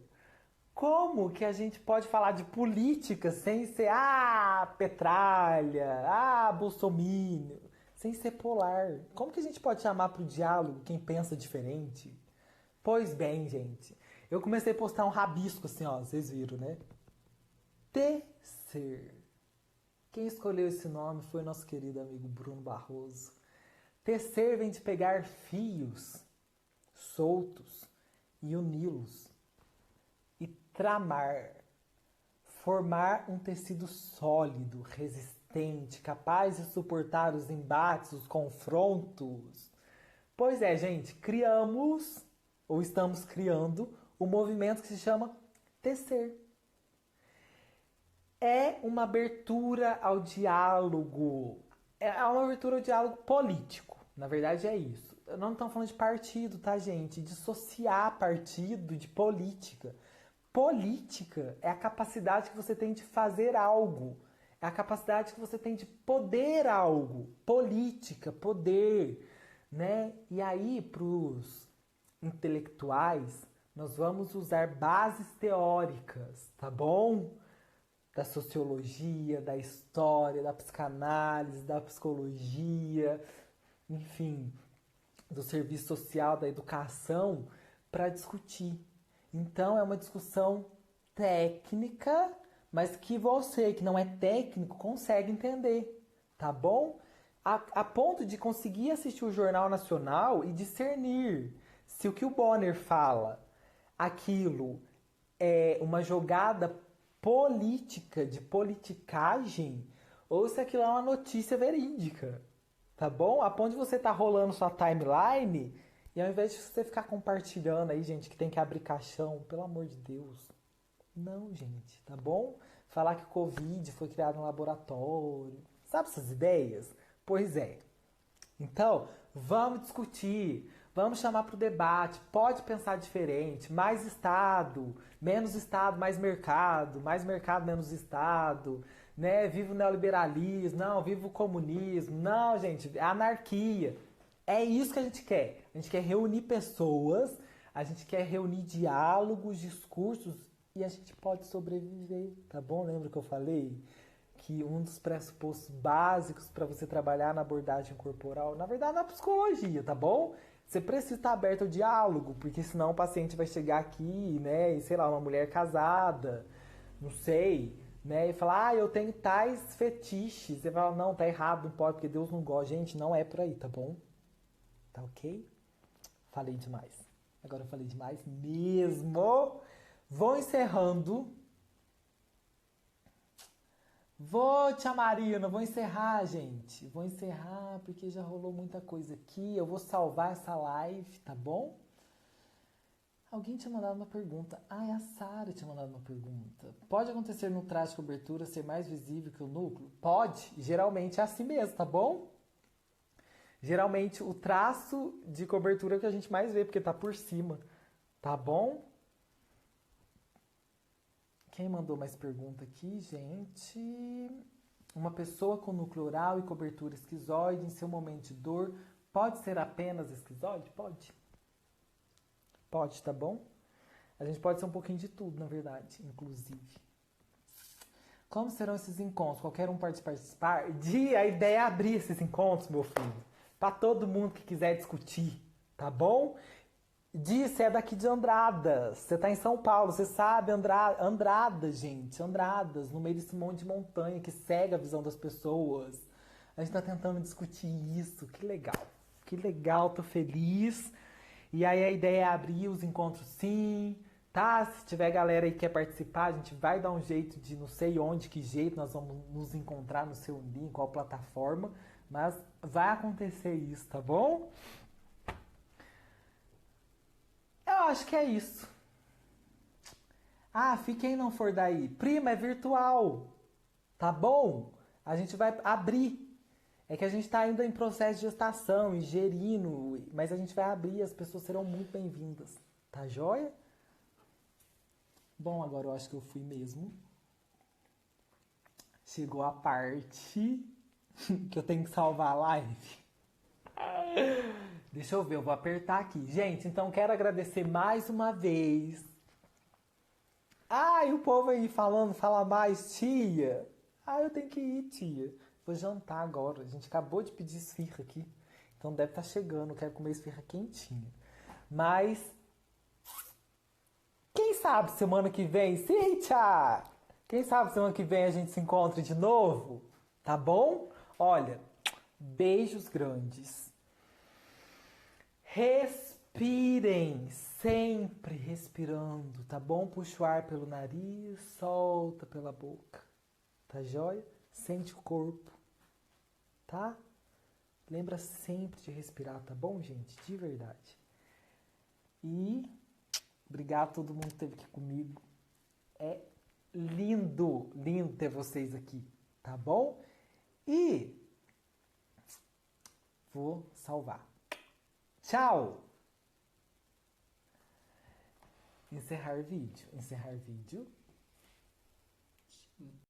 Como que a gente pode falar de política sem ser petralha, bolsominion, sem ser polar? Como que a gente pode chamar para o diálogo quem pensa diferente? Pois bem, gente, eu comecei a postar um rabisco assim, ó, vocês viram, né? Tecer. Quem escolheu esse nome foi nosso querido amigo Bruno Barroso. Tecer vem de pegar fios soltos e uni-los e tramar, formar um tecido sólido, resistente, capaz de suportar os embates, os confrontos. Pois é, gente, criamos ou estamos criando um movimento que se chama Tecer. É uma abertura ao diálogo. É uma abertura ao diálogo político. Na verdade é isso. Não estamos falando de partido, tá, gente? Dissociar partido de política. Política é a capacidade que você tem de fazer algo. É a capacidade que você tem de poder algo. Política, poder, né? E aí, para os intelectuais, nós vamos usar bases teóricas, tá bom? da sociologia, da história, da psicanálise, da psicologia, enfim, do serviço social, da educação, para discutir. Então, é uma discussão técnica, mas que você, que não é técnico, consegue entender, tá bom? A ponto de conseguir assistir o Jornal Nacional e discernir se o que o Bonner fala, aquilo é uma jogada política, de politicagem, ou se aquilo é uma notícia verídica, tá bom? A ponto de você estar rolando sua timeline e ao invés de você ficar compartilhando aí, gente, que tem que abrir caixão, pelo amor de Deus. Não, gente, tá bom? Falar que o Covid foi criado no laboratório. Sabe essas ideias? Pois é. Então, vamos discutir, vamos chamar para o debate, pode pensar diferente, mais Estado, mais mercado, menos Estado, né? Viva o neoliberalismo, não, viva o comunismo, não, gente, é anarquia. É isso que a gente quer. A gente quer reunir pessoas, a gente quer reunir diálogos, discursos e a gente pode sobreviver, tá bom? Lembra que eu falei? Que um dos pressupostos básicos para você trabalhar na abordagem corporal, na verdade, na psicologia, tá bom? Você precisa estar aberto ao diálogo, porque senão o paciente vai chegar aqui, né, e sei lá, uma mulher casada, não sei, né, e falar, eu tenho tais fetiches. Você fala, não, tá errado, não pode, porque Deus não gosta. Gente, não é por aí, tá bom? Tá ok? Falei demais. Agora eu falei demais mesmo. Vou encerrando. Tia Marina, vou encerrar, gente. Vou encerrar porque já rolou muita coisa aqui. Eu vou salvar essa live, tá bom? Alguém tinha mandado uma pergunta. A Sara tinha mandado uma pergunta. Pode acontecer no traje de cobertura ser mais visível que o núcleo? Pode. Geralmente é assim mesmo, tá bom? Geralmente o traço de cobertura é o que a gente mais vê, porque tá por cima, tá bom? Quem mandou mais pergunta aqui, gente? Uma pessoa com núcleo oral e cobertura esquizoide em seu momento de dor pode ser apenas esquizoide? Pode. Pode, tá bom? A gente pode ser um pouquinho de tudo, na verdade, inclusive. Como serão esses encontros? Qualquer um pode participar? A ideia é abrir esses encontros, meu filho, para todo mundo que quiser discutir, tá bom? Você é daqui de Andradas, você tá em São Paulo, você sabe Andradas, gente, Andradas, no meio desse monte de montanha que cega a visão das pessoas. A gente tá tentando discutir isso, que legal, tô feliz. E aí a ideia é abrir os encontros sim, tá? Se tiver galera aí que quer participar, a gente vai dar um jeito de não sei onde, que jeito nós vamos nos encontrar, no seu link, qual plataforma, mas vai acontecer isso, tá bom? Eu acho que é isso. Quem não for daí? Prima, é virtual. Tá bom? A gente vai abrir. É que a gente tá ainda em processo de gestação e gerindo, mas a gente vai abrir, as pessoas serão muito bem-vindas. Tá joia? Bom, agora eu acho que eu fui mesmo. Chegou a parte que eu tenho que salvar a live. Deixa eu ver, eu vou apertar aqui. Gente, então quero agradecer mais uma vez. E o povo aí falando, fala mais, tia. Eu tenho que ir, tia. Vou jantar agora. A gente acabou de pedir esfirra aqui. Então deve estar chegando. Eu quero comer esfirra quentinha. Mas, quem sabe semana que vem, Cíntia? Quem sabe semana que vem a gente se encontra de novo? Tá bom? Olha, beijos grandes. Respirem, sempre respirando, tá bom? Puxa o ar pelo nariz, solta pela boca, tá joia? Sente o corpo, tá? Lembra sempre de respirar, tá bom, gente? De verdade. E obrigado a todo mundo que esteve aqui comigo. É lindo, lindo ter vocês aqui, tá bom? E vou salvar. Tchau! Encerrar vídeo.